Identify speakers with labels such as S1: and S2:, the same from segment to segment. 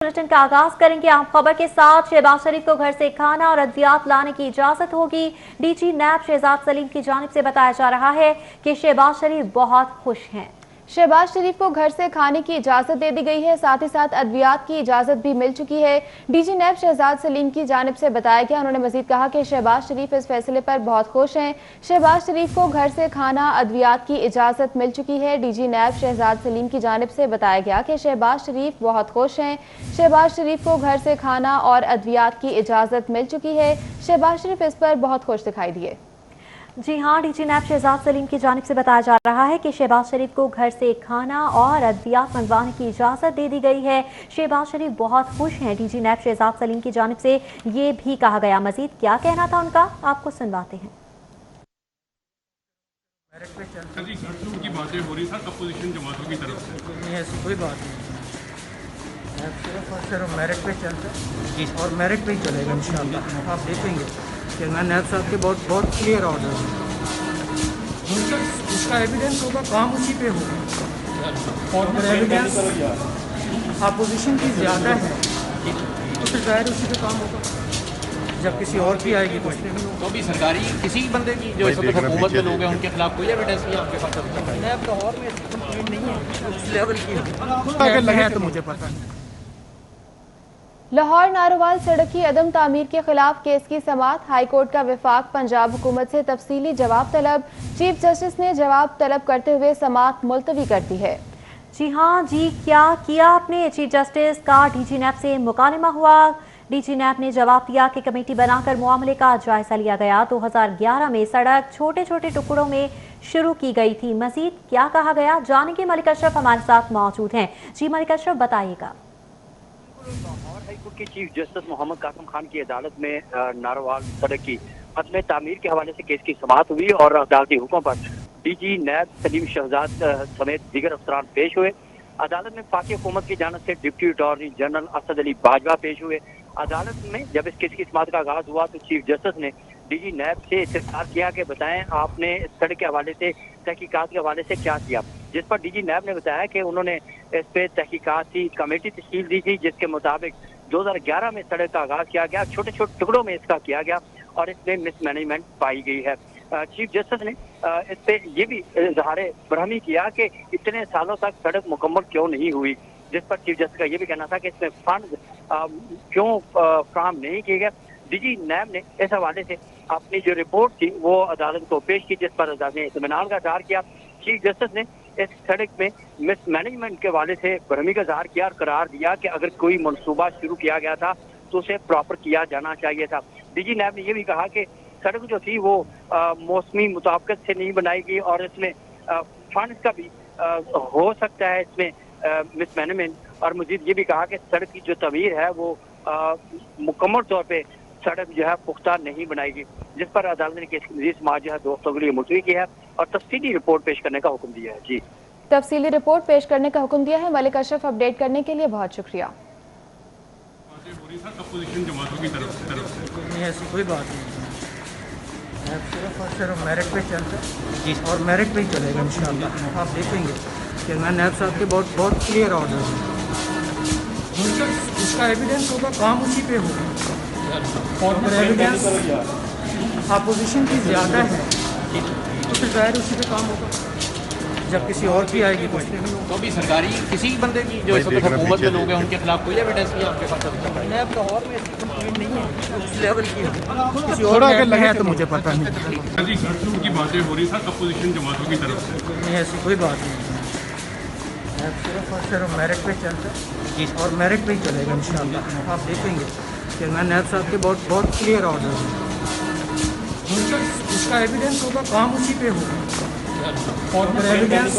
S1: Bulletin का आगाज करेंगे अहम खबर के साथ। शहबाज शरीफ को घर से खाना और अद्वियात लाने की इजाजत होगी। डीजी नैब शहजाद सलीम की जानिब से बताया जा रहा है कि शहबाज शरीफ बहुत खुश हैं।
S2: शहबाज शरीफ को घर से खाने की इजाजत दे दी गई है, साथ ही साथ अद्वियात की इजाजत भी मिल चुकी है। डीजी नैब शहजाद सलीम की जानिब से बताया गया। उन्होंने मजीद कहा कि शहबाज शरीफ इस फैसले पर बहुत खुश हैं। शहबाज शरीफ को घर से खाना अद्वियात की इजाजत मिल चुकी है। डीजी नैब शहजाद सलीम की जानिब से बताया गया कि शहबाज शरीफ बहुत खुश हैं। शहबाज शरीफ को घर से खाना और अद्वियात की इजाजत मिल चुकी है। शहबाज शरीफ इस पर बहुत खुश दिखाई दिए।
S1: जी हाँ, डीजी नैब शहजाद सलीम की जानिब से बताया जा रहा है कि शहबाज शरीफ को घर से खाना और अद्वियात मंगवाने की इजाज़त दे दी गई है। शहबाज शरीफ बहुत खुश हैं। डीजी नैब शहजाद सलीम की जानिब से ये भी कहा गया। मजीद क्या कहना था उनका, आपको सुनवाते हैं।
S3: की बातें हो रही सर अपोजिशन जमातों की तरफ से
S4: ऐसी कोई बात नहीं, सिर्फ और सिर्फ मेरिट पे चलता है और मेरिट पे ही चलेगा इंशाल्लाह। आप देखेंगे कि मैं नैब साहब के बहुत क्लियर ऑर्डर है, उसका एविडेंस होगा, काम उसी पे होगा। और अगर एविडेंस अपोजिशन की ज़्यादा है तो फिर ज़ाहिर उसी पे काम होगा। जब किसी और की आएगी तो
S5: तो भी सरकारी किसी बंदे की जो इस वक्त हुकूमत में लोग हैं उनके खिलाफ कोई एविडेंस नहीं आपके पास?
S4: नैब लाहौर में कंप्लेंट नहीं है उस लेवल की है तो मुझे पता नहीं।
S2: लाहौर नारोवाल सड़क की अदम तामीर के खिलाफ केस की समाअत। हाईकोर्ट का विफाक पंजाब हुकूमत से तफसीली जवाब तलब। चीफ जस्टिस ने जवाब तलब करते हुए समाअत मुलतवी कर दी है।
S1: जी हाँ जी, क्या किया आपने? चीफ जस्टिस का डीजी नैब से मुकालमा हुआ। डीजी नैब ने जवाब दिया कि कमेटी बनाकर मामले का जायजा लिया गया। 2011 में सड़क छोटे छोटे टुकड़ों में शुरू की गई थी। मजीद क्या कहा गया, जानेंगे। मलिक अशरफ हमारे साथ मौजूद हैं। जी मलिक अशरफ, बताइएगा।
S6: लाहौर हाईकोर्ट के चीफ जस्टिस मोहम्मद कासिम खान की अदालत में नारोवाल सड़क की अदम तामीर के हवाले से केस की समाअत हुई और अदालती हुक्म पर डीजी नैब सलीम शहजाद समेत दीगर अफसरान पेश हुए। अदालत में वफाकी हुकूमत की जानिब से deputy attorney general Asad Ali Bajwa पेश हुए। अदालत में जब इस केस की समाअत का आगाज हुआ तो चीफ जस्टिस ने डीजी नैब से इस्तफसार किया कि बताएं आपने सड़क के हवाले से तहकीकात के हवाले से क्या किया, जिस पर डीजी नैब ने बताया कि उन्होंने इस पे तहकीकाती कमेटी तश्कील दी थी जिसके मुताबिक 2011 में सड़क का आगाज किया गया, छोटे छोटे टुकड़ों में इसका किया गया और इसमें मिसमैनेजमेंट पाई गई है। चीफ जस्टिस ने इस पे ये भी इजहार बरहमी किया कि इतने सालों तक सड़क मुकम्मल क्यों नहीं हुई, जिस पर चीफ जस्टिस का ये भी कहना था कि इसमें फंड क्यों फ्राहम नहीं किए गए। डीजी नैब ने इस हवाले से अपनी जो रिपोर्ट थी वो अदालत को पेश की, जिस पर अदालत ने इत्मीनान का इज़हार किया। चीफ जस्टिस ने इस सड़क में मिसमैनेजमेंट के हवाले से बरहमी का इज़हार किया और करार दिया कि अगर कोई मनसूबा शुरू किया गया था तो उसे प्रॉपर किया जाना चाहिए था। डीजी नैब ने यह भी कहा कि सड़क जो थी वो मौसमी मुताबिकत से नहीं बनाई गई और इसमें फंड का भी हो सकता है इसमें मिसमैनेजमेंट। और मजीद ये भी कहा कि सड़क की जो तमीर है वो मुकम्मल तौर पे सड़क जो है पुख्ता नहीं बनाएगी, जिस पर अदालत ने केस की मजीद समाअत जो है 2 अक्टूबर के लिए मुलतवी की है और तफसीली रिपोर्ट पेश करने का हुक्म दिया है। जी,
S2: तफसीली रिपोर्ट पेश करने का हुक्म दिया है। मलिक अशरफ, अपडेट करने के लिए बहुत शुक्रिया।
S3: अपोजिशन जमातों की तरफ से
S4: ऐसी कोई बात नहीं, सिर्फ और सिर्फ मेरिट पे चलता है और मेरिट पे ही चलेगा इंशाल्लाह। आप देखेंगे कि मैं नैब साहब के बहुत क्लियर ऑर्डर है, उसका एविडेंस होगा, काम उसी पे होगा। और अगर एविडेंस अपोजिशन की ज़्यादा है तो फिर ज़ाहिर उसी पे काम होगा। जब किसी और की आएगी
S5: तो भी सरकारी किसी बंदे की जो इस वक्त हुकूमत में लोग हैं उनके खिलाफ कोई एविडेंस नहीं आपके पास?
S4: नैब लाहौर में कंप्लेंट नहीं है उस लेवल की किसी और है तो मुझे पता नहीं।
S3: की बातें हो रही सर अपोजिशन जमातों की तरफ से
S4: ऐसी कोई बात नहीं, सिर्फ और सिर्फ मेरिट पे चलता है और मेरिट पे ही चलेगा इंशाल्लाह। आप देखेंगे कि मैं नैब साहब के बहुत क्लियर ऑर्डर है, उसका एविडेंस होगा, काम उसी पे होगा। और अगर एविडेंस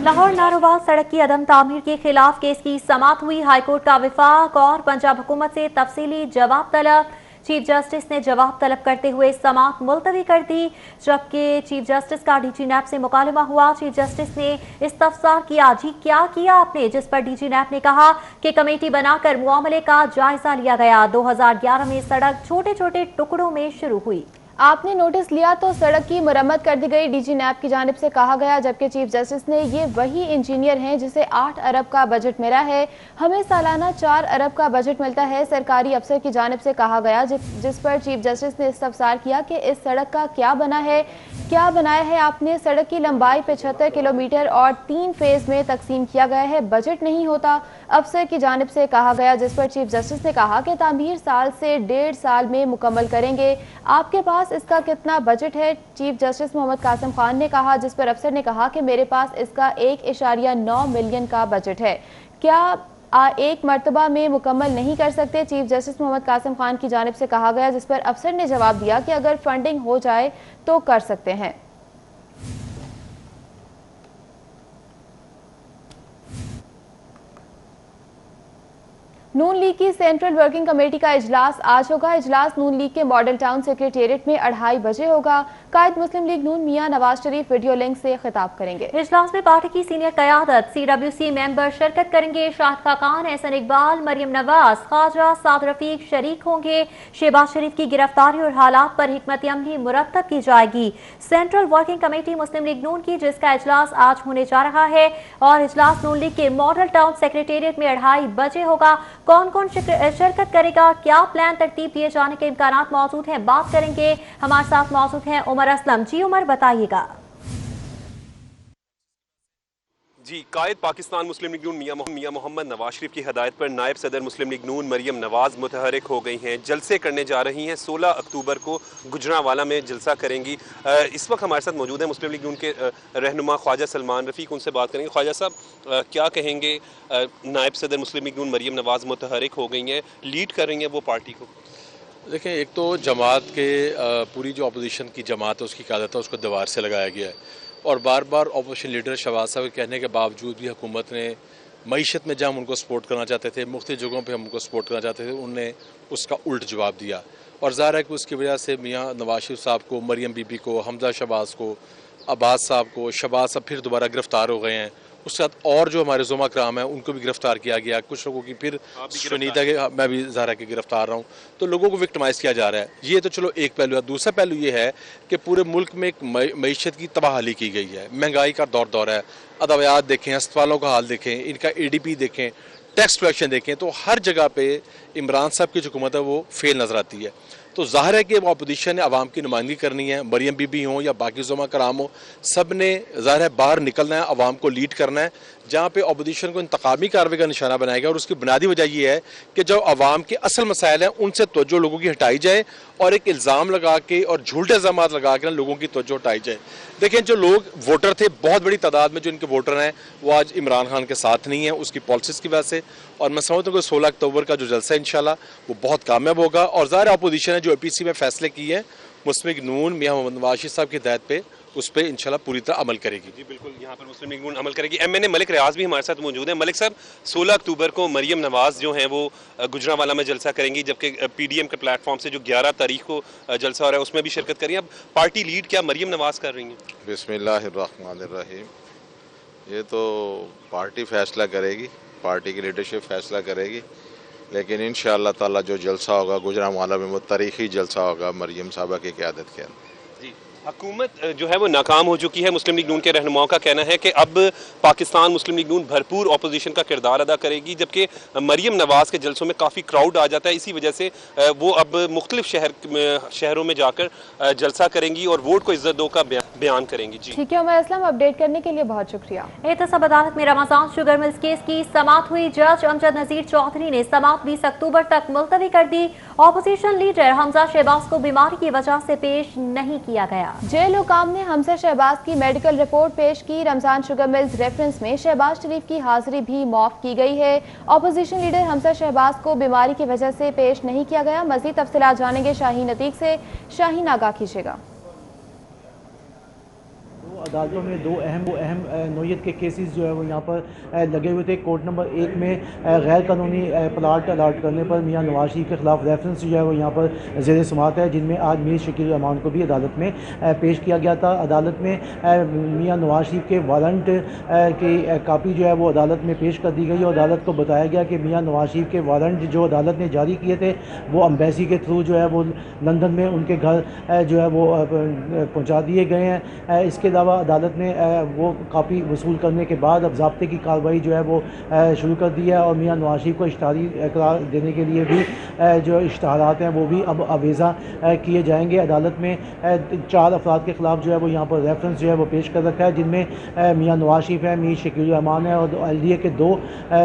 S1: लाहौर नारोवाल सड़क की अदम तामीर के खिलाफ केस की समाअत हुई। हाईकोर्ट का विफाक और पंजाब हुकूमत से तफसीली जवाब तलब। चीफ जस्टिस ने जवाब तलब करते हुए समाअत मुलतवी कर दी, जबकि चीफ जस्टिस का डीजी नैब से मुकालमा हुआ। चीफ जस्टिस ने इस्तफसार किया, जी क्या किया आपने, जिस पर डीजी नैब ने कहा कि कमेटी बनाकर मामले का जायजा लिया गया। 2011 में सड़क छोटे छोटे टुकड़ों में शुरू हुई।
S2: आपने नोटिस लिया तो सड़क की मरम्मत कर दी गई, डीजी नैब की जानिब से कहा गया, जबकि चीफ जस्टिस ने ये वही इंजीनियर हैं जिसे 8 अरब का बजट मिला है, हमें सालाना 4 अरब का बजट मिलता है। सरकारी अफसर की जानिब से कहा गया, जिस पर चीफ जस्टिस ने इस्तफसार किया कि इस सड़क का क्या बनाया है आपने। सड़क की लंबाई 75 किलोमीटर और 3 फेज में तकसीम किया गया है, बजट नहीं होता, अफसर की जानिब से कहा गया, जिस पर चीफ जस्टिस ने कहा कि तामीर साल से 1.5 साल में मुकम्मल करेंगे, आपके पास इसका कितना बजट है। चीफ जस्टिस मोहम्मद कासिम खान ने कहा, जिस पर अफसर ने कहा कि मेरे पास इसका 1.9 मिलियन का बजट है, क्या एक मरतबा में मुकम्मल नहीं कर सकते। चीफ जस्टिस मोहम्मद कासिम खान की जानिब से कहा गया, जिस पर अफसर ने जवाब दिया कि अगर फंडिंग हो जाए तो कर सकते हैं। नून लीग की सेंट्रल वर्किंग कमेटी का इजलास आज होगा। इजलास नून लीग के मॉडल टाउन सेक्रेटेरिएट में 2:30 बजे होगा। कायद मुस्लिम लीग नून मियां नवाज शरीफ वीडियो लिंक से खिताब करेंगे।
S1: इजलास में पार्टी की सीनियर क़यादत, CWC मेंबर शिरकत करेंगे। शाहिद खाकान, एहसन इकबाल, मरियम नवाज, ख्वाजा साद रफीक शरीक होंगे। शहबाज शरीफ की गिरफ्तारी और हालात पर हिकमत अमली मुरतब की जाएगी। सेंट्रल वर्किंग कमेटी मुस्लिम लीग नून की, जिसका इजलास आज होने जा रहा है, और इजलास नून लीग के मॉडल टाउन सेक्रेटेरिएट में 2:30 बजे होगा। कौन कौन शिरकत करेगा, क्या प्लान तरतीब दिए जाने के इम्कानात मौजूद हैं, बात करेंगे। हमारे साथ मौजूद हैं उमर असलम। जी उमर, बताइएगा।
S7: जी, कायद पाकिस्तान मुस्लिम लीग नून मियां मोहम्मद नवाज शरीफ की हदायत पर नायब सदर मुस्लिम लीग नून मरियम नवाज मुतहरिक हो गई हैं, जलसे करने जा रही हैं। 16 अक्टूबर को गुजरांवाला में जलसा करेंगी। इस वक्त हमारे साथ मौजूद हैं मुस्लिम लीग नून के रहनुमा ख्वाजा सलमान रफ़ीक, उनसे बात करेंगे। ख्वाजा साहब, क्या कहेंगे, नायब सदर मुस्लिम लीग नून मरियम नवाज मुतहरिक हो गई हैं, लीड कर रही हैं वो पार्टी को?
S8: देखें, एक तो जमात के पूरी जो अपोजिशन की जमात है उसकी क़यादत है, उसको दीवार से लगाया गया है, और बार बार अपोजिशन लीडर शहबाज साहब के कहने के बावजूद भी हुकूमत ने मईशत में जहाँ हम उनको सपोर्ट करना चाहते थे, मुख्तलिफ जगहों पे हम उनको सपोर्ट करना चाहते थे, उनने उसका उल्ट जवाब दिया। और ज़ाहिर है कि उसकी वजह से मियाँ नवाज शरीफ साहब को, मरियम बीबी को, हमजा शहबाज को, अब्बास साहब को, शहबाज साहब फिर दोबारा गिरफ्तार हो गए हैं। उसके साथ और जो हमारे ज़ुमा कराम हैं उनको भी गिरफ्तार किया गया, कुछ लोगों की फिर सुनीता के, मैं भी ज़ाहिर के गिरफ्तार रहा हूँ, तो लोगों को विक्टिमाइज़ किया जा रहा है। ये तो चलो एक पहलू है। दूसरा पहलू ये है कि पूरे मुल्क में एक मईशत की तबाहली की गई है, महंगाई का दौर है। अदवियात देखें, अस्पतालों का हाल देखें, इनका ADP देखें, टैक्स कलेक्शन देखें, तो हर जगह पर इमरान साहब की जो हुकूमत है वो फेल नज़र आती है। तो ज़ाहिर है कि अपोजिशन ने आवाम की नुमाइंदगी करनी है, मरियम बीबी हों या बाकी ज़ुमा कराम हो, सब ने ज़ाहिर है बाहर निकलना है, आवाम को लीड करना है, जहाँ पे अपोजिशन को इंतकामी कार्रवाई का निशाना बनाया गया। और उसकी बुनियादी वजह ये है कि जो आवाम के असल मसाइल हैं उनसे तवज्जो लोगों की हटाई जाए, और एक इल्ज़ाम लगा के और झूठे इल्ज़ाम लगा के लोगों की तवज्जो हटाई जाए। देखें, जो लोग वोटर थे, बहुत बड़ी तादाद में जो इनके वोटर हैं वो आज इमरान खान के साथ नहीं है, उसकी पॉलिसीज़ की वजह से। और मैं समझता हूँ कि 16 अक्टूबर का जो जलसा है इंशाल्लाह वो बहुत कामयाब होगा। और ज़ाहिर अपोजिशन है जो APC में फैसले किए हैं, मुस्लिम लीग नून मियां मोहम्मद नवाज शरीफ साहब की हिदायत पे उस पर इंशाल्लाह पूरी तरह अमल करेगी। जी बिल्कुल, यहाँ पर मुस्लिम लीग नून अमल करेगी। MNA मलिक रियाज भी हमारे साथ मौजूद हैं। मलिक साहब, 16 अक्टूबर को मरियम नवाज जो हैं वो गुजरांवाला में जलसा करेंगी, जबकि PDM के प्लेटफॉर्म से जो 11 तारीख को जलसा हो रहा है उसमें भी शिरकत करेंगे। अब पार्टी लीड क्या मरियम नवाज कर रही हैं?
S9: बिस्मिल्लाहिर्रहमानिर्रहीम। ये तो पार्टी फैसला करेगी, पार्टी की लीडरशिप फैसला करेगी, लेकिन इंशाअल्लाह ताला जो जलसा होगा गुजरांवाला में वो तारीखी जलसा होगा मरियम साहबा की क़यादत के अंदर।
S7: हुकूमत जो है वो नाकाम हो चुकी है। मुस्लिम लीग नून के रहनुमाओं का कहना है कि अब पाकिस्तान मुस्लिम लीग नून भरपूर अपोजिशन का किरदार अदा करेगी, जबकि मरियम नवाज के जलसों में काफ़ी क्राउड आ जाता है, इसी वजह से वो अब मुख्तलिफ शहरों में जाकर जलसा करेंगी और वोट को इज्जत दो का बयान करेंगी। जी
S2: ठीक है उमर असलम, अपडेट करने के लिए बहुत शुक्रिया।
S1: एहतसाब अदालत में रमजान शुगर मिल्स केस की समाअत हुई। जज अमजद नजीर चौधरी ने समाअत 20 अक्टूबर तक मुलतवी कर दी। ऑपोजिशन लीडर हमजा शहबाज को बीमारी की वजह से पेश नहीं किया गया।
S2: जेल हुकाम ने हमजा शहबाज की मेडिकल रिपोर्ट पेश की। रमजान शुगर मिल्स रेफरेंस में शहबाज शरीफ की हाजिरी भी मौफ की गई है। ऑपोजिशन लीडर हमजा शहबाज को बीमारी की वजह से पेश नहीं किया गया। मजीद तफसीलात जानेंगे शाहीन अतीक से। शाहीन, आगाह कीजिएगा।
S10: अदालतों में दो अहम नौयत के केसेस जो है वो यहाँ पर लगे हुए थे। कोर्ट नंबर 1 में गैर कानूनी प्लाट अलाट करने पर मियाँ नवाज शरीफ के खिलाफ रेफरेंस जो है वो यहाँ पर ज़ेर समाअत है, जिनमें आज मीर शकील रहमान को भी अदालत में पेश किया गया था। अदालत में मियाँ नवाज शरीफ के वारंट की कापी जो है वो अदालत में पेश कर दी गई और अदालत को बताया गया कि मियाँ नवाज शरीफ के वारंट जो अदालत ने जारी किए थे वो एम्बेसी के थ्रू जो है वो लंदन में उनके घर जो है वो पहुंचा दिए गए हैं। इसके अलावा अदालत ने वो कापी वसूल करने के बाद अब ज़ाब्ते की कार्रवाई जो है वो शुरू कर दी है और मियाँ नवाज शरीफ को इश्तहारी करार देने के लिए भी जो इश्तहारात हैं वो भी अब अवेज़ा किए जाएंगे। अदालत में 4 अफराद के ख़िलाफ़ जो है वो यहाँ पर रेफरेंस जो है वो पेश कर रखा है, जिनमें मियाँ नवाज शरीफ है, मीर शकील रहमान है और LDA के 2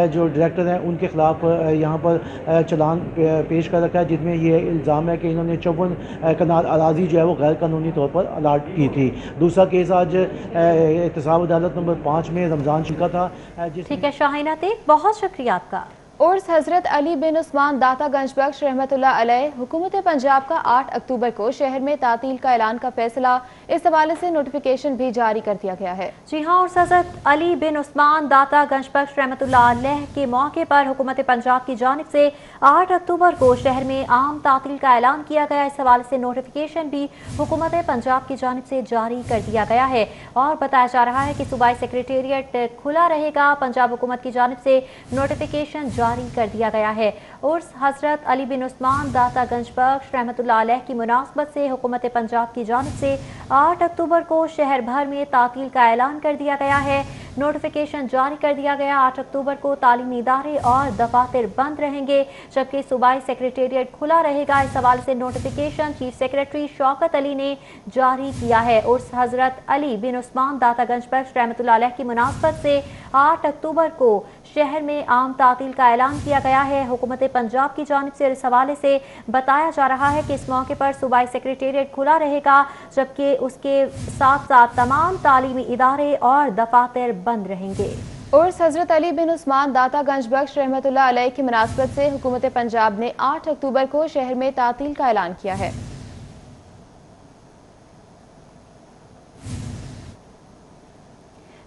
S10: जो डायरेक्टर हैं उनके ख़िलाफ़ यहाँ पर चलान पेश कर रखा है, जिनमें ये इल्ज़ाम है कि इन्होंने 54 कनाल अराज़ी जो है वो गैर कानूनी तौर पर अलाट की थी। दूसरा केस आज एहतसाब अदालत नंबर 5 में रमज़ान शुक्र था।
S1: ठीक है शाहीन अतीक, बहुत शुक्रिया आपका।
S2: उर्स हज़रत अली बिन उस्मान दाता गंजबख्श रहमतुल्लाह अलैह हुकूमत पंजाब का 8 अक्टूबर को शहर में तातील का ऐलान का फैसला, इस हवाले से नोटिफिकेशन भी जारी कर दिया गया है।
S1: जी हाँ, उर्स हज़रत अली बिन उस्मान दाता गंजबख्श रहमतुल्लाह अलैह के मौके पर हुकूमत पंजाब की जानिब से 8 अक्टूबर को शहर में आम तातील का ऐलान किया गया। इस हवाले से नोटिफिकेशन भी हुकूमत पंजाब की जानिब से जारी कर दिया गया है और बताया जा रहा है कि सूबाई सेक्रेटेरिएट खुला रहेगा। पंजाब हुकूमत की जानिब से नोटिफिकेशन जारी कर दिया गया है। उर्स हज़रत अली बिन उस्मान दाता गंजबख्श रहमतुल्लाह अलैह की मुनासबत से हुकूमत पंजाब की जानिब से 8 अक्टूबर को शहर भर में तातील का ऐलान कर दिया गया है। नोटिफिकेशन जारी कर दिया गया। 8 अक्टूबर को तालीमी इदारे और दफातर बंद रहेंगे, जबकि सूबाई सेक्रेटेरिएट खुला रहेगा। इस हवाले से notification chief secretary Shaukat Ali ने जारी किया है। उर्स हज़रत अली बिन उस्मान दाता गंजबख्श रहमतुल्लाह अलैह की मुनासबत से 8 अक्टूबर को शहर में आम तातील का ऐलान किया गया है हुकूमत पंजाब की जानिब से। इस हवाले से बताया जा रहा है कि इस मौके पर सूबाई सेक्रेटेरिएट खुला रहेगा, जबकि उसके साथ साथ तमाम तालीमी इदारे और दफातर बंद रहेंगे।
S2: उर्स हज़रत अली बिन उस्मान दाता गंजबख्श रहमतुल्लाह अलैह की मुनासबत से हुकूमत पंजाब ने 8 अक्टूबर को शहर में तातील का ऐलान किया है।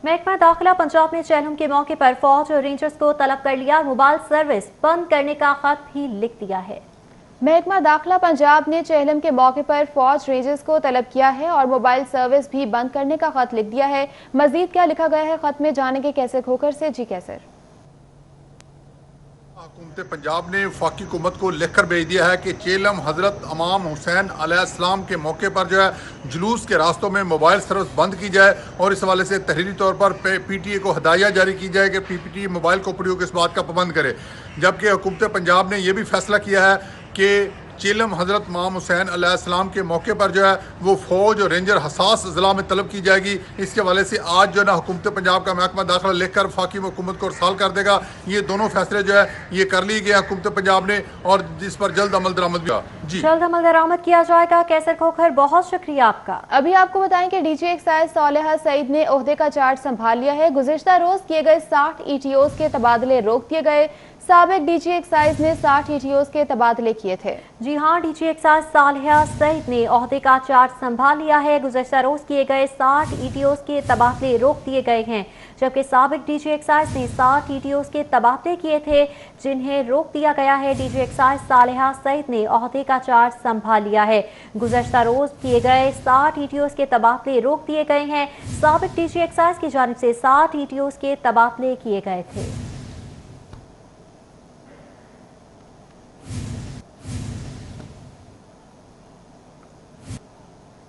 S1: महकमा दाखिला पंजाब ने चेहलम के मौके पर फौज और रेंजर्स को तलब कर लिया। मोबाइल सर्विस बंद करने का खत भी लिख दिया है।
S2: महकमा दाखिला पंजाब ने चेहलम के मौके पर फौज रेंजर्स को तलब किया है और मोबाइल सर्विस भी बंद करने का खत लिख दिया है। मजीद क्या लिखा गया है खत में, जानेंगे कैसर खोखर से। जी कैसर।
S11: हुकूमत पंजाब ने वफाकी हुकूमत को लिखकर भेज दिया है कि चेहलम हज़रत इमाम हुसैन अलैहिस्सलाम के मौके पर जो है जुलूस के रास्तों में मोबाइल सर्विस बंद की जाए और इस हवाले से तहरीरी तौर पर PTA को हदायत जारी की जाए कि PTA मोबाइल को प्रयोग इस बात का पाबंद करे। जबकि हुकूमत पंजाब ने यह भी फैसला किया है कि चेहलम हज़रत इमाम हुसैन अलैहिस्सलाम के मौके पर जो है वो फ़ौज और रेंजर हसास ज़िला में तलब की जाएगी। इसके हवाले से आज जो है ना हुकूमत पंजाब का महकमा दाखिला लिखकर वफाकी हुकूमत को इरसाल कर देगा। ये दोनों फैसले जो है ये कर लिए गए हुकूमत पंजाब ने और जिस पर जल्द अमल दरामद भी जी
S1: जल्द अमल दरामद किया जाएगा। कैसर खोखर, बहुत शुक्रिया आपका।
S2: अभी आपको बताएं कि DG एक्साइज सालेहा सईद ने ओहदे का चार्ज संभाल लिया है। गुज़िश्ता रोज किए गए 60 ETOs के तबादले रोक दिए गए। साबिक DG एक्साइज ने 60 ETOs के तबादले किए थे।
S1: जी हाँ, DG एक्साइज सालेहा सईद ने ओहदे का चार्ज संभाल लिया है। गुज़श्ता रोज किए गए 60 ETOs के तबादले रोक दिए गए हैं, जबकि साबिक DG एक्साइज ने 60 ETOs के तबादले किए थे, जिन्हें रोक दिया गया है। DG एक्साइज सालेहा सईद ने ओहदे का चार्ज संभाल लिया है। गुज़श्ता रोज किए गए 60 ETOs के तबादले रोक दिए गए हैं। साबिक DG एक्साइज की जानिब से 60 ETOs के तबादले किए गए थे।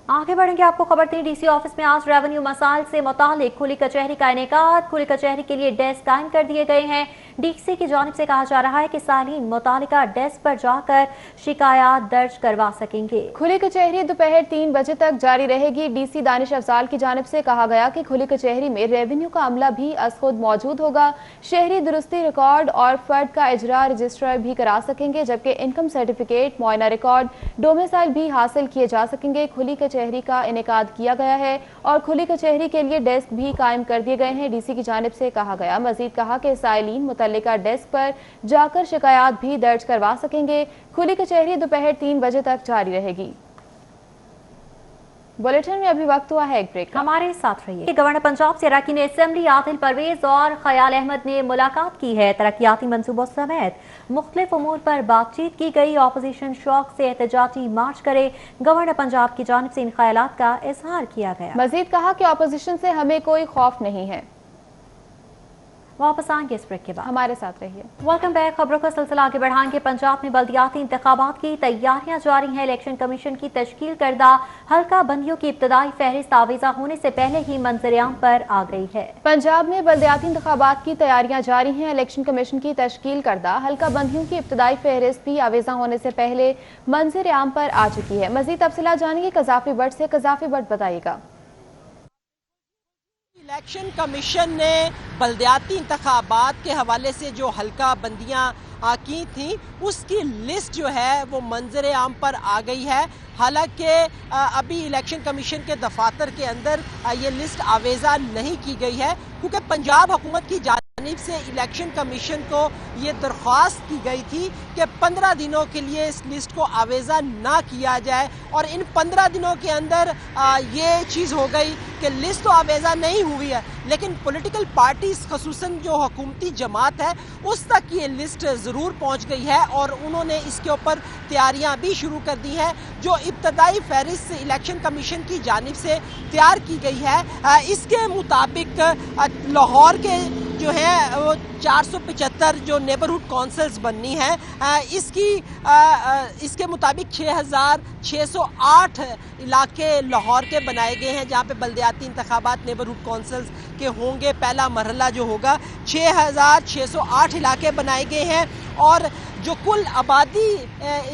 S1: आगे बढ़ेंगे, आपको खबर दें DC ऑफिस में आज रेवेन्यू मसाइल से मुतालिक खुली कचहरी का इनेकाद। खुली कचहरी के लिए डेस्क कायम कर दिए गए हैं। DC की जानिब से कहा जा रहा है कि सालीन मुतालिका डेस्क पर जाकर शिकायत दर्ज करवा सकेंगे।
S2: खुली कचहरी दोपहर 3 बजे तक जारी रहेगी। DC दानिश अफजाल की जानिब से कहा गया कि खुली कचहरी में रेवेन्यू का अमला भी अज खुद मौजूद होगा। शहरी दुरुस्ती रिकॉर्ड और फर्द का इजरा रजिस्टर भी करा सकेंगे, जबकि इनकम सर्टिफिकेट, मुआयना रिकॉर्ड, डोमिसाइल भी हासिल किए जा सकेंगे। खुली कचहरी का इनेकाद किया गया है और खुली कचहरी के लिए डेस्क भी कायम कर दिए गए हैं। DC की जानिब से कहा गया। मजीद कहा कि साइलिन मुतल्लिका डेस्क पर जाकर शिकायत भी दर्ज करवा सकेंगे। खुली कचहरी दोपहर 3 बजे तक जारी रहेगी। बुलेटिन में अभी वक्त हुआ है एक ब्रेक का।
S1: हमारे साथ रहिए। गवर्नर पंजाब से अरकान असेंबली आदिल परवेज और खयाल अहमद ने मुलाकात की है। तरक्याती मंसूबों समेत मुख्तलिफ उमूर पर बातचीत की गई। ऑपोजिशन शौक से एहतजाजी मार्च करे, गवर्नर पंजाब की जानिब से इन ख्यालात का इजहार किया गया।
S2: मजीद कहा कि ऑपोजिशन से हमें कोई खौफ नहीं है।
S1: वापस आएंगे इस ब्रेक के बाद,
S2: हमारे साथ रहिए।
S1: Welcome back. खबरों का सिलसिला आगे बढ़ाएंगे। पंजाब में बल्दियाती इंतखाबात की तैयारियां जारी हैं। इलेक्शन कमीशन की तश्कील करदा हल्का बंदियों की इब्तदाई फहरिस्त आवेजा होने से पहले ही मंजर-ए-आम पर आ गई है।
S2: पंजाब में बल्दियाती इंतखाबात की तैयारियां जारी हैं। इलेक्शन कमीशन की तश्कील करदा हल्का बंदियों की इब्तदाई फहरिस्त भी आवेजा होने से पहले मंजर-ए-आम पर आ चुकी है। मजीद तफसीलात जानेंगे कजाफी बट से। कजाफी बट बताइएगा।
S12: इलेक्शन कमीशन ने बल्दियाती इंतखाबात के हवाले से जो हल्का बंदियां की थी उसकी लिस्ट जो है वो मंजर आम पर आ गई है। हालांकि अभी इलेक्शन कमीशन के दफातर के अंदर ये लिस्ट आवेजा नहीं की गई है, क्योंकि पंजाब हुकूमत की जानिब से इलेक्शन कमीशन को ये दरख्वास्त की गई थी कि 15 दिनों के लिए इस लिस्ट को आवेजा ना किया जाए, और इन 15 दिनों के अंदर ये चीज़ हो गई कि लिस्ट तो आवेजा नहीं हुई है, लेकिन पॉलिटिकल पार्टीज खसूसन जो हुकूमती जमात है उस तक ये लिस्ट ज़रूर पहुंच गई है, और उन्होंने इसके ऊपर तैयारियां भी शुरू कर दी हैं। जो इब्तदाई फहरिस्त इलेक्शन कमीशन की जानिब से तैयार की गई है, इसके मुताबिक लाहौर के जो है वो 475 जो नेबरहुड काउंसिल्स बननी है, इसके मुताबिक 6608 इलाके लाहौर के बनाए गए हैं जहाँ पे बल्दियाती इंतखाबात नेबरहुड काउंसिल्स के होंगे। पहला मरहला जो होगा 6608 इलाके बनाए गए हैं, और जो कुल आबादी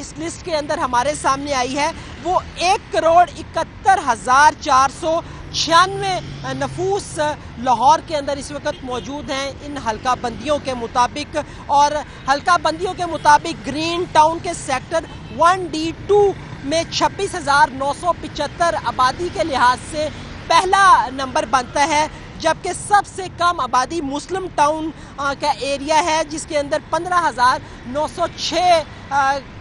S12: इस लिस्ट के अंदर हमारे सामने आई है वो 1,71,496 नफूस लाहौर के अंदर इस वक्त मौजूद हैं इन हल्का बंदियों के मुताबिक। और हल्का बंदियों के मुताबिक ग्रीन टाउन के सेक्टर 1D2 में 26,975 आबादी के लिहाज से पहला नंबर बनता है, जबकि सबसे कम आबादी मुस्लिम टाउन का एरिया है जिसके अंदर 15,906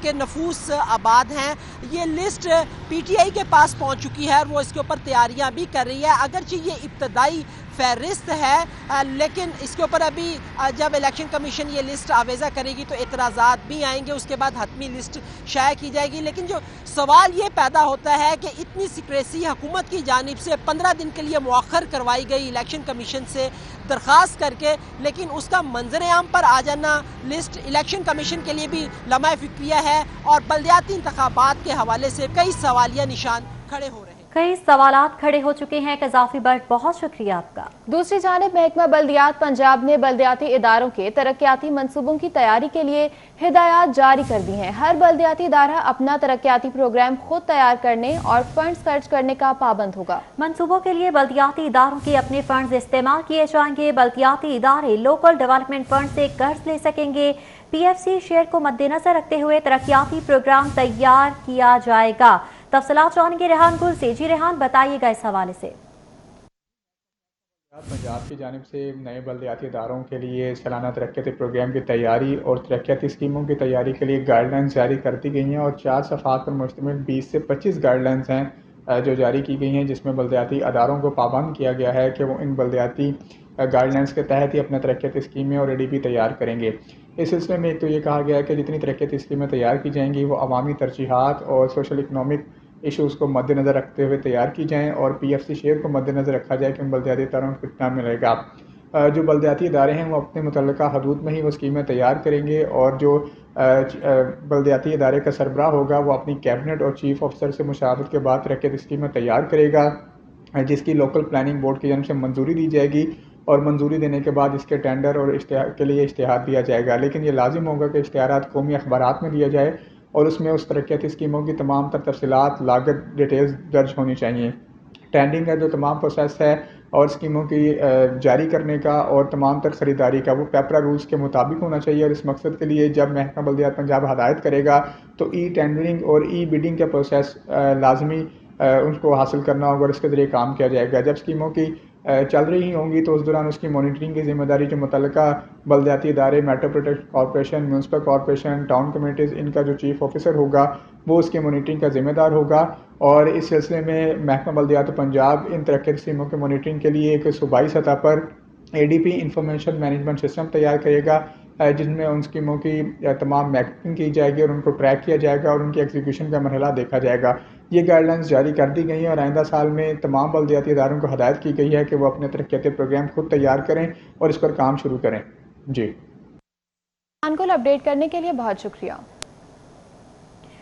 S12: के नफूस आबाद हैं। ये लिस्ट पीटीआई के पास पहुंच चुकी है और वो इसके ऊपर तैयारियां भी कर रही है। अगरचे ये इब्तदाई फहरिस्त है, लेकिन इसके ऊपर अभी जब इलेक्शन कमीशन ये लिस्ट आवेजा करेगी तो एतराज़ात भी आएंगे, उसके बाद हतमी लिस्ट शाया की जाएगी। लेकिन जो सवाल ये पैदा होता है कि इतनी सिक्रेसी हुकूमत की जानिब से 15 दिन के लिए मुअख्खर करवाई गई इलेक्शन कमीशन से दरख्वास्त करके, लेकिन उसका मंजर-ए-आम पर आ जाना लिस्ट इलेक्शन कमीशन के लिए भी लम्हा फिक्रिया है, और बल्दियाती इंतखाबात के हवाले से कई सवालिया निशान खड़े हो रहे हैं।
S1: कई सवालात खड़े हो चुके हैं। कजाफी बट बहुत शुक्रिया आपका।
S2: दूसरी जानिब महकमा बल्दियात पंजाब ने बल्दियाती इदारों के तरक्याती मंसूबों की तैयारी के लिए हिदायत जारी कर दी हैं। हर बल्दियाती इदारा अपना तरक्याती प्रोग्राम खुद तैयार करने और फंड्स खर्च करने का पाबंद होगा।
S1: मंसूबों के लिए बल्दियाती इदारों के अपने फंड्स इस्तेमाल किए जाएंगे। बल्दियाती इदारे लोकल डेवलपमेंट फंड से कर्ज ले सकेंगे। PFC शेयर को मद्देनजर रखते हुए तरक्याती प्रोग्राम तैयार किया जाएगा। तफसीलात जानेंगे रेहान गुल से। जी रेहान, बताइएगा इस हवाले से।
S13: पंजाब की जानिब से नए बल्दियाती इदारों के लिए सालाना तरक्याती प्रोग्राम की तैयारी और तरक्याती स्कीमों की तैयारी के लिए गाइडलाइंस जारी कर दी गई हैं, और 4 सफ़ात पर मुश्तमिल 20 से 25 गाइडलाइंस हैं जो जारी की गई हैं, जिसमें बल्दियाती इदारों को पाबंद किया गया है कि वो इन बल्दियाती गाइडलाइंस के तहत ही अपना तरक्याती स्कीमें और ADP तैयार करेंगे। इस सिलसिले में एक तो ये कहा गया है कि जितनी तरक्याती स्कीमें तैयार की जाएंगी वो अवामी तरजीहात और सोशल इकनॉमिक इशूज़ को मद्देनज़र रखते हुए तैयार की जाएँ, और PFC शेयर को मद्देनज़र रखा जाए कि उन बल्दियाती इदारों को कितना मिलेगा। जो बल्दियाती इदारे हैं वो अपने मुतल्लिका हदूद में ही वो स्कीमें तैयार करेंगे, और जो बल्दियाती इदारे का सरबराह होगा वो अपनी कैबिनेट और चीफ ऑफिसर से मुशावरत के बाद तरक्याती स्कीमें तैयार करेगा, जिसकी लोकल प्लानिंग बोर्ड की जानिब से मंजूरी दी जाएगी, और मंजूरी देने के बाद इसके टेंडर और इश्तिहार के लिए इश्तिहार दिया जाएगा। लेकिन ये लाजिम होगा कि इश्तिहारात कौमी अखबारात में दिया जाए, और उसमें उस तरक्याती स्कीमों की तमाम तर तफसीलात, लागत, डिटेल्स दर्ज होनी चाहिए। टेंडिंग का जो तमाम प्रोसेस है और स्कीमों की जारी करने का और तमाम तर ख़रीदारी का वो पेपरा रूल्स के मुताबिक होना चाहिए, और इस मकसद के लिए जब महकमा बल्दियात पंजाब हदायत करेगा तो टेंडरिंग और बिडिंग का प्रोसेस लाजमी उनको हासिल करना होगा और इसके ज़रिए काम किया जाएगा। जब स्कीमों की चल रही होंगी तो उस दौरान उसकी मॉनिटरिंग की जिम्मेदारी जो मुतल्लिका बलदियाती इदारे, metropolitan corporation, municipal corporation, town committees, इनका जो चीफ ऑफिसर होगा वो उसकी मॉनिटरिंग का ज़िम्मेदार होगा। और इस सिलसिले में महकमा बलदियात पंजाब इन तरक्याती स्कीमों की मॉनिटरिंग के लिए एक सूबाई सतह पर ADP इंफॉर्मेशन मैनेजमेंट सिस्टम तैयार करेगा, जिसमें उन स्कीमों की तमाम मैपिंग की जाएगी और उनको ट्रैक किया जाएगा और उनकी एग्जीक्यूशन का मरहला देखा जाएगा। ये गाइडलाइंस जारी कर दी गई हैं और आइंदा साल में तमाम बलदियाती इदारों को हदायत की गई है कि वो अपने तरक्याती प्रोग्राम खुद तैयार करें और इस पर काम शुरू करें। जी,
S2: को अपडेट करने के लिए बहुत शुक्रिया।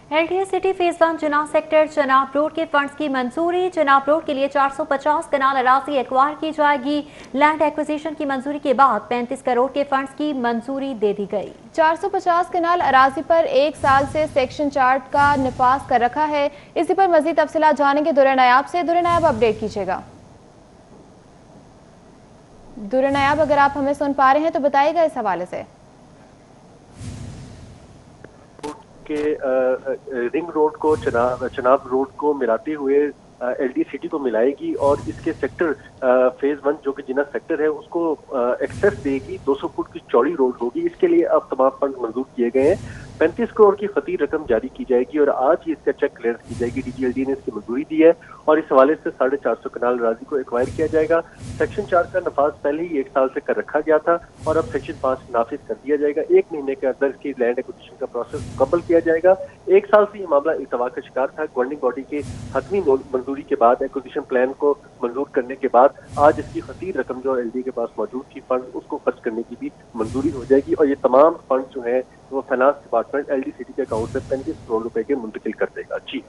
S1: LTA सिटी फेज 1 चुनाव सेक्टर चनाब रोड के फंड्स की मंजूरी। चनाब रोड के लिए 450 कनाल अराजी एक्वायर की जाएगी। लैंड एक्विजिशन की मंजूरी के बाद 35 करोड़ के फंड्स की मंजूरी दे दी गई।
S2: 450 कनाल अराजी पर 1 साल से सेक्शन चार्ट का निफाज कर रखा है। इसी पर मजीद तफसीलात जानेंगे दुर्रे नायाब से। दुर्रे नायाब, अपडेट कीजिएगा। दुर्रे नायाब, अगर आप हमें सुन पा रहे हैं तो बताइएगा इस हवाले से।
S14: के रिंग रोड को चनाब रोड को मिलाते हुए LTA सिटी को मिलाएगी और इसके सेक्टर फेज 1 जो कि जिना सेक्टर है उसको एक्सेस देगी। 200 फुट की चौड़ी रोड होगी। इसके लिए अब तमाम फंड मंजूर किए गए हैं। 35 करोड़ की खती रकम जारी की जाएगी और आज ही इसका चेक क्लियर की जाएगी। DGLD ने इसकी मंजूरी दी है और इस हवाले से 450 कनाल राजी को एक्वायर किया जाएगा। सेक्शन 4 का नफाज पहले ही 1 साल से कर रखा गया था और अब सेक्शन 5 नाफिज कर दिया जाएगा। 1 महीने के अंदर इसकी लैंड एक्विजिशन का प्रोसेस मुकम्मल किया जाएगा। 1 साल से ये मामला इल्तवा का शिकार था। गवर्निंग बॉडी के हतमी मंजूरी के बाद, एक्विजिशन प्लान को मंजूर करने के बाद आज इसकी खती रकम जो LTA के पास मौजूद थी फंड उसको खर्च करने की भी मंजूरी हो जाएगी और ये तमाम फंड जो है वो फाइनेंस डिपार्टमेंट LTA सिटी के अकाउंट में 35 करोड़ रुपए के मुंतकिल कर देगा। जी,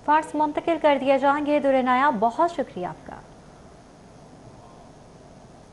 S1: फंड्स मुंतकिल कर दिए जाएंगे। दुर्रे नायाब, बहुत शुक्रिया आपका।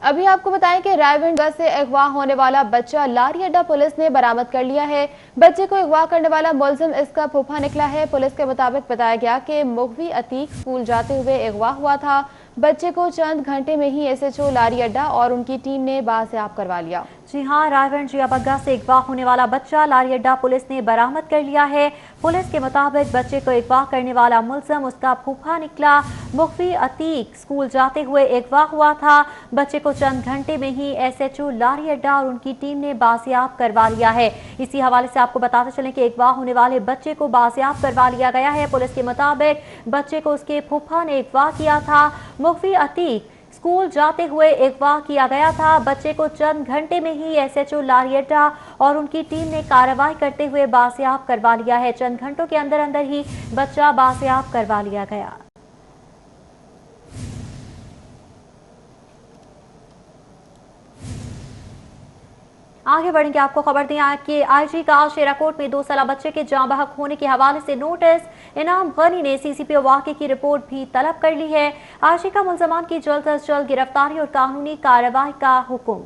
S2: अभी आपको बताएं कि रायविंडगंज से अगवा होने वाला बच्चा लारी अड्डा पुलिस ने बरामद कर लिया है। बच्चे को अगवा करने वाला मुलजिम इसका फूफा निकला है। पुलिस के मुताबिक बताया गया कि मुगवी अतीक स्कूल जाते हुए अगवा हुआ था। बच्चे को चंद घंटे में ही SHO लारी अड्डा और उनकी टीम ने बाजियाब करवा लिया।
S1: जी हाँ, रायगंज जियाबग्गा से अगवा होने वाला बच्चा लारी अड्डा पुलिस ने बरामद कर लिया है। पुलिस के मुताबिक बच्चे को अगवा करने वाला मुलजिम उसका फूफा निकला। मुगवी अतीक स्कूल जाते हुए अगवा हुआ था। बच्चे को चंद घंटे में ही SHO लारी अड्डा और उनकी टीम ने बाजियाब करवा लिया है। इसी हवाले से आपको बताते चलें कि अगवा होने वाले बच्चे को बाजियाब करवा लिया गया है। पुलिस के मुताबिक बच्चे को उसके फूफा ने अगवा किया था। मुगवी अतीक स्कूल जाते हुए अगवा किया गया था। बच्चे को चंद घंटे में ही SHO लारी अड्डा और उनकी टीम ने कार्रवाई करते हुए बाजियाब करवा लिया है। चंद घंटों के अंदर अंदर ही बच्चा बाजियाब करवा लिया गया। आगे बढ़ेंगे, आपको खबर दें कि IG का शेराकोट में 2 साला बच्चे के जाँ बहक होने के हवाले से नोटिस। इनाम गनी ने CCPO वाक़े की रिपोर्ट भी तलब कर ली है। IG का मुलजमान की जल्द अज जल्द गिरफ्तारी और कानूनी कार्रवाई का हुक्म।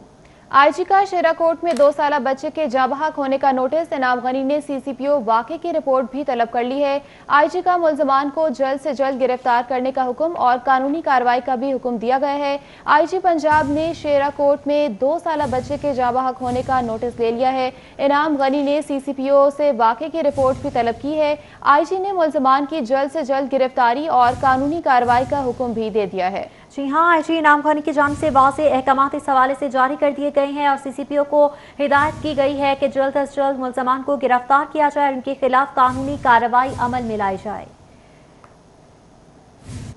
S2: IG का शेराकोट में 2 साला बच्चे के जाँ बहक होने का नोटिस। इनाम गनी ने CCPO वाक़े की रिपोर्ट भी तलब कर ली है। IG का मुलजमान को जल्द से जल्द गिरफ्तार करने का हुक्म और कानूनी कार्रवाई का भी हुक्म दिया गया है। IG पंजाब ने शेराकोट में 2 साला बच्चे के जाँ बहक होने का नोटिस ले लिया है। इनाम गनी ने CCPO से वाक़े की रिपोर्ट भी तलब की है। IG ने मुलजमान की जल्द से जल्द गिरफ्तारी और कानूनी कार्रवाई का हुक्म भी दे दिया है।
S1: जी हाँ, IG इनाम खानी की जानिब से वाज़ेह अहकामात इस हवाले से जारी कर दिए गए हैं और CCPO को हिदायत की गई है कि जल्द अज जल्द मुलजमान को गिरफ्तार किया जाए और उनके खिलाफ कानूनी कार्रवाई अमल में लाई जाए।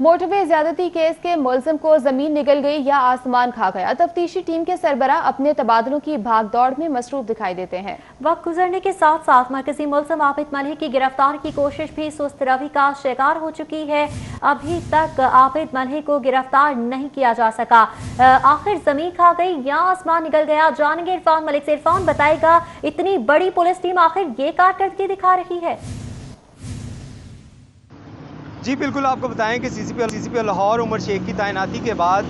S2: मोटरवे ज्यादती केस के मुलजिम को जमीन निगल गई या आसमान खा गया। तफ्तीशी टीम के सरबराह अपने तबादलों की भागदौड़ में मसरूफ दिखाई देते हैं।
S1: वक्त गुजरने के साथ साथ मरकजी मुलजिम आबिद मलिक की गिरफ्तार की कोशिश भी सुस्त रवि का शिकार हो चुकी है। अभी तक आबिद मलिक को गिरफ्तार नहीं किया जा सका। आखिर जमीन खा गई या आसमान निगल गया, जानेंगे इरफान मलिक से। इरफान, बताएगा इतनी बड़ी पुलिस टीम आखिर ये कारकर्दगी दिखा रही है?
S15: जी बिल्कुल, आपको बताएं कि CCPO लाहौर उमर शेख की तैनाती के बाद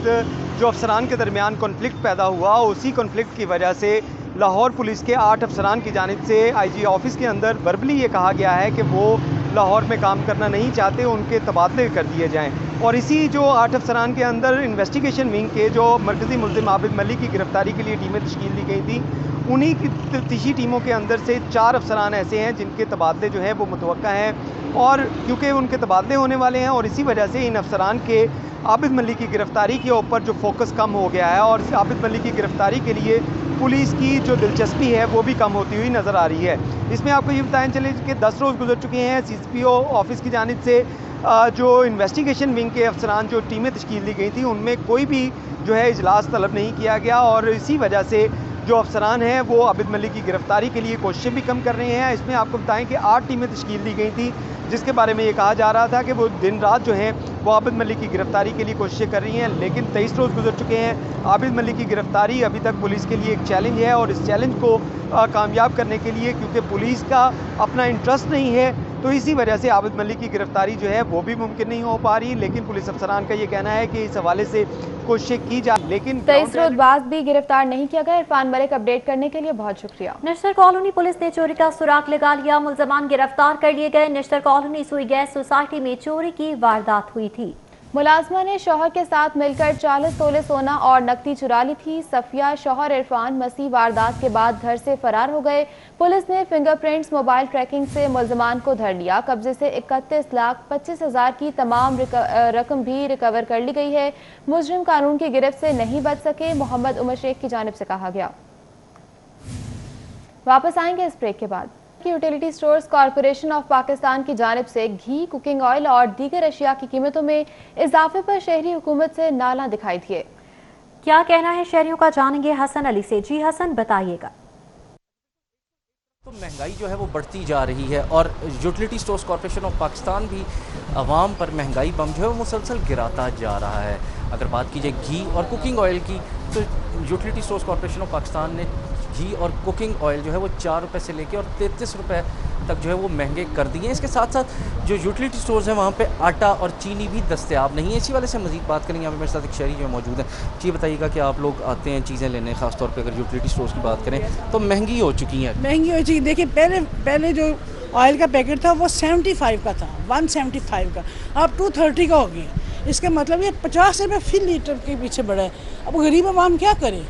S15: जो अफसरान के दरमियान कॉन्फ्लिक्ट पैदा हुआ, उसी कॉन्फ्लिक्ट की वजह से लाहौर पुलिस के 8 अफसरान की जानिब से IG ऑफिस के अंदर वर्बली ये कहा गया है कि वो लाहौर में काम करना नहीं चाहते, उनके तबादले कर दिए जाएँ। और इसी जो 8 अफसरान के अंदर इन्वेस्टिगेशन विंग के जो मरकज़ी मुलजिम आबिद मलिक की गिरफ्तारी के लिए टीमें तश्कील दी गई थी, उन्हीं की तफ्तीशी टीमों के अंदर से 4 अफसरान ऐसे हैं जिनके तबादले जो है वो मुतवक्का हैं, और क्योंकि उनके तबादले होने वाले हैं और इसी वजह से इन अफसरान के आबिद मलिक की गिरफ्तारी के ऊपर जो फोकस कम हो गया है, और आबिद मलिक की गिरफ्तारी के लिए पुलिस की जो दिलचस्पी है वो भी कम होती हुई नज़र आ रही है। इसमें आपको ये बताएं चले कि 10 रोज़ गुजर चुके हैं CCPO ऑफिस की जानिब से जो इन्वेस्टिगेशन विंग के अफसरान जो टीमें तश्कील दी गई थी उनमें कोई भी जो है इजलास तलब नहीं किया गया, और इसी वजह से जो अफसरान हैं वो आबिद मलिक की गिरफ्तारी के लिए कोशिशें भी कम कर रहे हैं। इसमें आपको बताएं कि 8 टीमें तश्कील दी गई थी जिसके बारे में ये कहा जा रहा था कि वो दिन रात जो है वो आबिद मलिक की गिरफ्तारी के लिए कोशिशें कर रही हैं, लेकिन 23 रोज़ गुजर चुके हैं। आबिद मलिक की गिरफ्तारी अभी तक पुलिस के लिए एक चैलेंज है, और इस चैलेंज को कामयाब करने के लिए क्योंकि पुलिस का अपना इंटरेस्ट नहीं है तो इसी वजह से आबिद मलिक की गिरफ्तारी जो है वो भी मुमकिन नहीं हो पा रही, लेकिन पुलिस अफसरान का ये कहना है कि इस हवाले से कोशिशें की जाए, लेकिन
S2: 23 रोज बाद भी गिरफ्तार नहीं किया गया। इरफान मलिक अपडेट करने के लिए बहुत शुक्रिया।
S1: निश्तर कॉलोनी पुलिस ने चोरी का सुराग लगा लिया, मुलजमान गिरफ्तार कर लिए गए। निश्तर कॉलोनी सुई गैस सोसाइटी में चोरी की वारदात हुई थी।
S2: मुलाजमा ने शौहर के साथ मिलकर 40 तोले सोना और नकदी चुरा ली थी। सफिया, शौहर इरफान मसीह वारदात के बाद घर से फरार हो गए। पुलिस ने फिंगरप्रिंट्स, मोबाइल ट्रैकिंग से मुलजमान को धर लिया। कब्जे से 31,25,000 की तमाम रकम भी रिकवर कर ली गई है। मुजरिम कानून की गिरफ्त से नहीं बच सके, मोहम्मद उमर शेख की जानिब से कहा गया। वापस आएंगे इस ब्रेक के बाद। Utility stores corporation of Pakistan की जानिब से घी, कुकिंग ऑयल और दीगर अशिया की कीमतों में इजाफे पर शहरी हुकूमत से नाला दिखाई दिए।
S1: क्या कहना है शहरियों का, जानेंगे हसन अली से। जी हसन, बताइएगा।
S16: तो महंगाई जो है वो बढ़ती जा रही है और utility stores corporation of Pakistan भी आवाम पर महंगाई बम जो है वो मुसलसल गिराता जा रहा है। अगर बात की जाए घी और कुकिंग ऑयल की, तो utility stores corporation of Pakistan ने घी और कुकिंग ऑयल जो है वो 4 रुपये से लेकर और 33 रुपये तक जो है वो महंगे कर दिए। इसके साथ साथ जो यूटिलिटी स्टोर्स हैं वहाँ पे आटा और चीनी भी दस्तयाब नहीं है। इसी वाले से मज़ीद बात करेंगे। यहाँ पे मेरे साथ एक शहरी जो मौजूद हैं। जी बताइएगा कि आप लोग आते हैं चीज़ें लेने, ख़ासतौर पे अगर यूटिलिटी स्टोर्स की बात करें तो महंगी हो चुकी हैं।
S17: महंगी हो चुकी है। देखिए पहले जो ऑयल का पैकेट था वो 75 का था, 175 का, अब 230 का हो गया। इसका मतलब ये 50 रुपये फी लीटर के पीछे बढ़ा है। अब गरीब आवाम क्या करे?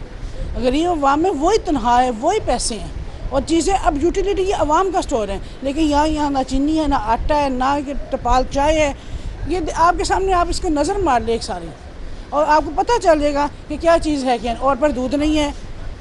S17: गरीब आवाम में वही तनख्वाह है, वही पैसे हैं और चीज़ें। अब यूटिलिटी ये आवाम का स्टोर है, लेकिन यहाँ ना चीनी है, ना आटा है, ना टपाल चाय है। ये आपके सामने आप इसको नज़र मार ले एक सारी, और आपको पता चल जाएगा कि क्या चीज़ है क्या। और पर दूध नहीं है,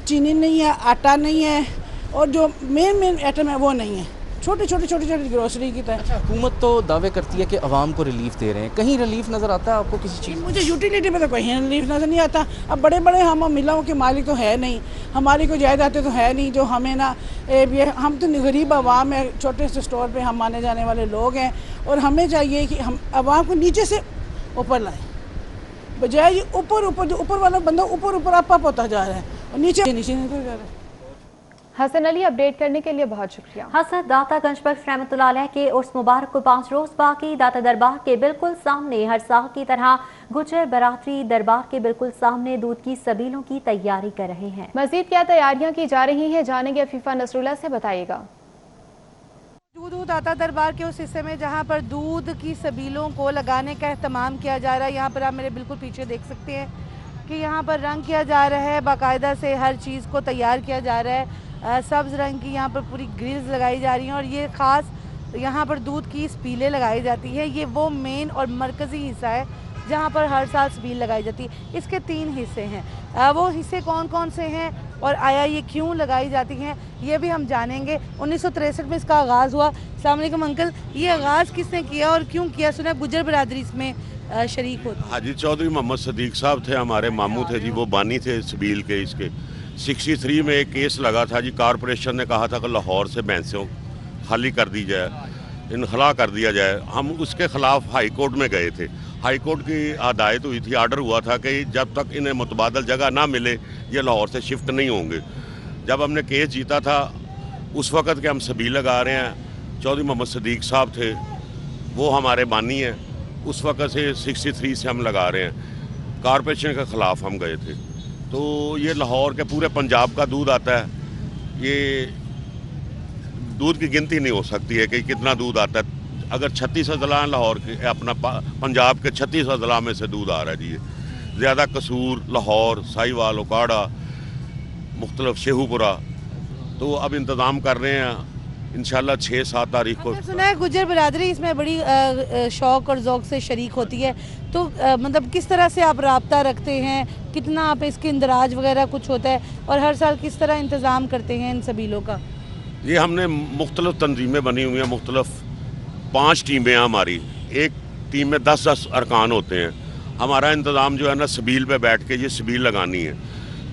S17: चीनी नहीं है, आटा नहीं है, और जो मेन आइटम है वो नहीं है। छोटी ग्रोसरी की तरह।
S16: हुकूमत तो दावे करती है कि आवाम को रिलीफ दे रहे हैं, कहीं रिलीफ नज़र आता है आपको किसी चीज़?
S17: मुझे यूटिलिटी में तो कहीं रिलीफ नज़र नहीं आता। अब बड़े हम मिलों के मालिक तो है नहीं, हमारी कोई जायदादें तो है नहीं जो हमें ना हम तो गरीब आवाम है, छोटे से स्टोर पे हम आने जाने वाले लोग हैं, और हमें चाहिए कि हम आवाम को नीचे से ऊपर लाएं, बजाय ये ऊपर वाला बंदा ऊपर आप होता जा रहा है और नीचे निकल जा रहा है।
S2: हसन अली अपडेट करने के लिए बहुत शुक्रिया।
S1: हसन, दाता गंज बख्श रहमतुल्लाह अलैह के उर्स मुबारक को 5 रोज बाकी। दाता दरबार के बिल्कुल सामने हर साल की तरह गुजर बरादरी दरबार के बिल्कुल सामने दूध की सबीलों की तैयारी कर रहे हैं।
S2: मजीद क्या तैयारियां की जा रही हैं, जानेंगे अफीफा नसरुल्लाह से, बताइएगा।
S18: दाता दरबार के उस हिस्से में जहां पर दूध की सबीलों को लगाने का एहतमाम किया जा रहा है, यहाँ पर आप मेरे बिल्कुल पीछे देख सकते हैं कि यहाँ पर रंग किया जा रहा है, बाकायदा से हर चीज़ को तैयार किया जा रहा है। सब्ज़ रंग की यहाँ पर पूरी ग्रिल्स लगाई जा रही हैं, और ये ख़ास यहाँ पर दूध की स्पीलें लगाई जाती है। ये वो मेन और मरकज़ी हिस्सा है जहाँ पर हर साल स्पील लगाई जाती है। इसके 3 हिस्से हैं। वो हिस्से कौन कौन से हैं और आया ये क्यों लगाई जाती हैं, ये भी हम जानेंगे। 1963 में इसका आगाज़ हुआ। अस्सलाम वालेकुम अंकल, ये आगाज़ किसने किया और क्यों किया? सुना गुजर बरादरी इसमें शरीक होती।
S19: हाजी चौधरी मोहम्मद सदीक साहब थे, हमारे मामू थे जी, वो बानी थे सबील के। इसके 63 में एक केस लगा था जी, कॉरपोरेशन ने कहा था कि लाहौर से भैंसों खाली कर दी जाए, इनखला कर दिया जाए। हम उसके ख़िलाफ़ हाई कोर्ट में गए थे। हाई कोर्ट की हदायत हुई थी, आर्डर हुआ था कि जब तक इन्हें मुतबादल जगह ना मिले ये लाहौर से शिफ्ट नहीं होंगे। जब हमने केस जीता था उस वक़्त के हम सबील लगा रहे हैं, चौधरी मोहम्मद सदीक साहब थे, वो हमारे बानी हैं। उस वक़्त से 63 से हम लगा रहे हैं। कॉरपोरेशन के ख़िलाफ़ हम गए थे। तो ये लाहौर के पूरे पंजाब का दूध आता है, ये दूध की गिनती नहीं हो सकती है कि कितना दूध आता है। अगर 36 अजला लाहौर के, अपना पंजाब के 36 अजला में से दूध आ रहा है जी। ज़्यादा कसूर, लाहौर, साहिवाल, उकाड़ा, मुख्तलिफ शेहूपुरा, तो अब इंतज़ाम कर रहे हैं इंशाल्लाह 6-7 तारीख को।
S18: सुना है गुज्जर बिरादरी इसमें बड़ी शौक और ज़ौक़ से शरीक होती है, तो मतलब किस तरह से आप राब्ता रखते हैं, कितना आप इसके इंदराज वगैरह कुछ होता है, और हर साल किस तरह इंतज़ाम करते हैं इन सबीलों का?
S19: ये हमने मुख्तलिफ तंजीमें बनी हुई हैं, मुख्तलिफ 5 टीमें हैं हमारी, एक टीम में 10-10 अरकान होते हैं। हमारा इंतज़ाम जो है ना सबील पे बैठ के ये सबील लगानी है।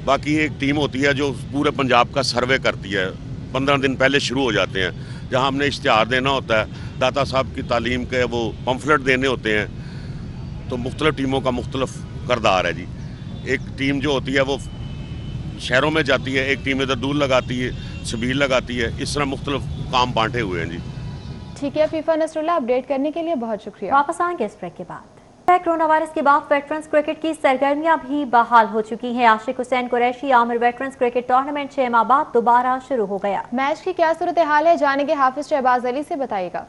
S19: बाकी एक टीम होती है जो पूरे पंजाब का सर्वे करती है, 15 दिन पहले शुरू हो जाते हैं, जहां हमने इश्तिहार देना होता है, दाता साहब की तालीम के वो पम्फलेट देने होते हैं। तो मुख्तलिफ टीमों का मुख्तलिफ करदार है जी। एक टीम जो होती है वो शहरों में जाती है, एक टीम इधर दूर लगाती है, सबील लगाती है, इस तरह मुख्तलिफ काम बांटे हुए हैं जी।
S2: ठीक है फीफा नसरुल्लाह, अपडेट करने के लिए बहुत शुक्रिया।
S1: वापस आएंगे इस ब्रेक के बाद। कोरोना वायरस के बाद वेटरन्स क्रिकेट की सरगर्मियां भी बहाल हो चुकी हैं। Ashiq Hussain Qureshi Aamir veterans cricket tournament 6 माह बाद दोबारा शुरू हो गया।
S2: मैच की क्या सूरत हाल है, जानेंगे हाफिज शहबाज अली से, बताइएगा।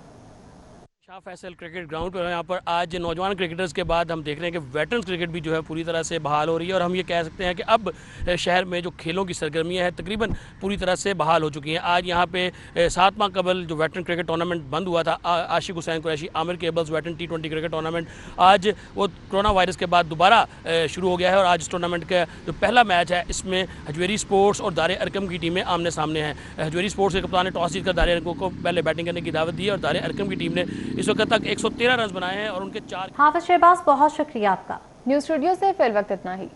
S20: शाह फैसल क्रिकेट ग्राउंड पर यहाँ पर आज नौजवान क्रिकेटर्स के बाद हम देख रहे हैं कि वेटरन्स क्रिकेट भी जो है पूरी तरह से बहाल हो रही है, और हम ये कह सकते हैं कि अब शहर में जो खेलों की सरगर्मियाँ हैं तकरीबन पूरी तरह से बहाल हो चुकी हैं। आज यहाँ पे 7 माह कबल जो वेटरन क्रिकेट टूर्नामेंट बंद हुआ था, Ashiq Hussain Qureshi Aamir cables veteran T20 cricket tournament, आज वो कोरोना वायरस के बाद दोबारा शुरू हो गया है। और आज इस टूर्नामेंट का जो पहला मैच है इसमें हजवेरी स्पोर्ट्स और दारे अरकम की टीमें आमने सामने हैं। हजवेरी स्पोर्ट्स के कप्तान ने टॉस जीतकर दारे अरकम को पहले बैटिंग करने की दावत दी है, और दारे अरकम की टीम ने इस वक्त तक 113 रन बनाए हैं और उनके 4।
S1: हाफिज शहबाज, बहुत शुक्रिया आपका।
S2: न्यूज़ स्टूडियो से फिर वक्त इतना ही।